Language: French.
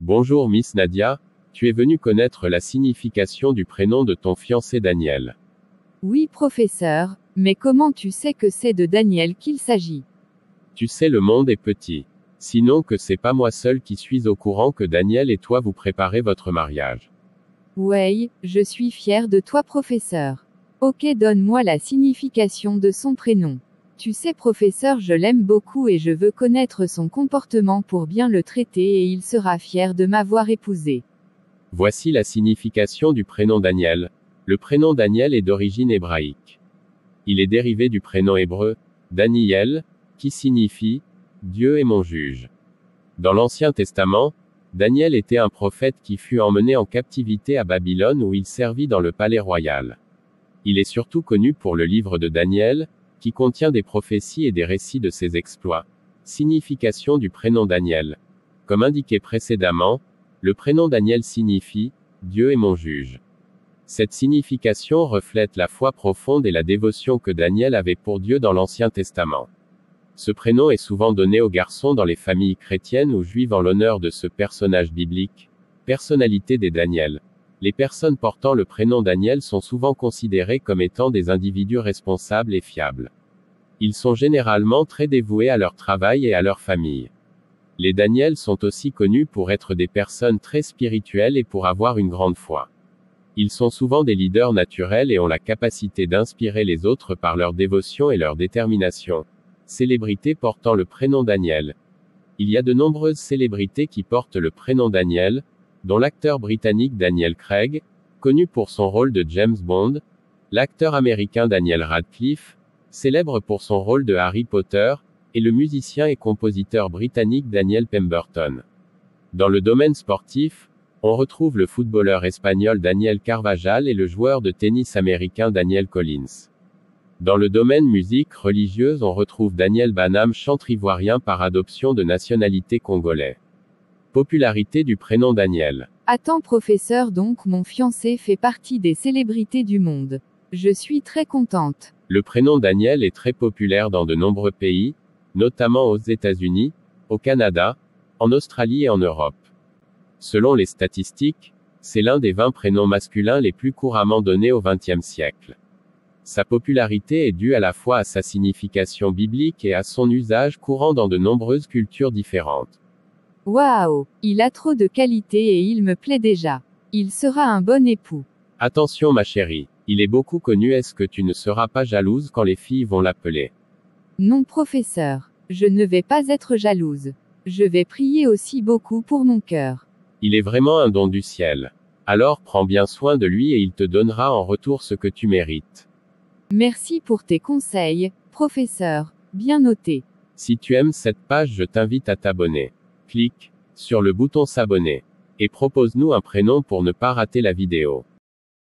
Bonjour Miss Nadia, tu es venue connaître la signification du prénom de ton fiancé Daniel. Oui, professeur, mais comment tu sais que c'est de Daniel qu'il s'agit? Tu sais, le monde est petit. Sinon que c'est pas moi seul qui suis au courant que Daniel et toi vous préparez votre mariage. Ouais, je suis fier de toi, professeur. Ok, donne-moi la signification de son prénom. Tu sais, professeur, je l'aime beaucoup et je veux connaître son comportement pour bien le traiter et il sera fier de m'avoir épousé. Voici la signification du prénom Daniel. Le prénom Daniel est d'origine hébraïque. Il est dérivé du prénom hébreu, Daniel, qui signifie « Dieu est mon juge ». Dans l'Ancien Testament, Daniel était un prophète qui fut emmené en captivité à Babylone où il servit dans le palais royal. Il est surtout connu pour le livre de Daniel, qui contient des prophéties et des récits de ses exploits. Signification du prénom Daniel. Comme indiqué précédemment, le prénom Daniel signifie « Dieu est mon juge ». Cette signification reflète la foi profonde et la dévotion que Daniel avait pour Dieu dans l'Ancien Testament. Ce prénom est souvent donné aux garçons dans les familles chrétiennes ou juives en l'honneur de ce personnage biblique. Personnalité des Daniel. Les personnes portant le prénom Daniel sont souvent considérées comme étant des individus responsables et fiables. Ils sont généralement très dévoués à leur travail et à leur famille. Les Daniel sont aussi connus pour être des personnes très spirituelles et pour avoir une grande foi. Ils sont souvent des leaders naturels et ont la capacité d'inspirer les autres par leur dévotion et leur détermination. Célébrités portant le prénom Daniel. Il y a de nombreuses célébrités qui portent le prénom Daniel, dont l'acteur britannique Daniel Craig, connu pour son rôle de James Bond, l'acteur américain Daniel Radcliffe, célèbre pour son rôle de Harry Potter, et le musicien et compositeur britannique Daniel Pemberton. Dans le domaine sportif, on retrouve le footballeur espagnol Daniel Carvajal et le joueur de tennis américain Daniel Collins. Dans le domaine musique religieuse, on retrouve Daniel Banham, chanteur ivoirien par adoption de nationalité congolais. Popularité du prénom Daniel. Attends, professeur, donc mon fiancé fait partie des célébrités du monde. Je suis très contente. Le prénom Daniel est très populaire dans de nombreux pays, notamment aux États-Unis, au Canada, en Australie et en Europe. Selon les statistiques, c'est l'un des 20 prénoms masculins les plus couramment donnés au XXe siècle. Sa popularité est due à la fois à sa signification biblique et à son usage courant dans de nombreuses cultures différentes. Waouh, il a trop de qualité et il me plaît déjà. Il sera un bon époux. Attention ma chérie, il est beaucoup connu, est-ce que tu ne seras pas jalouse quand les filles vont l'appeler? Non, professeur, je ne vais pas être jalouse. Je vais prier aussi beaucoup pour mon cœur. Il est vraiment un don du ciel. Alors prends bien soin de lui et il te donnera en retour ce que tu mérites. Merci pour tes conseils, professeur. Bien noté. Si tu aimes cette page, je t'invite à t'abonner. Clique sur le bouton s'abonner. Et propose-nous un prénom pour ne pas rater la vidéo.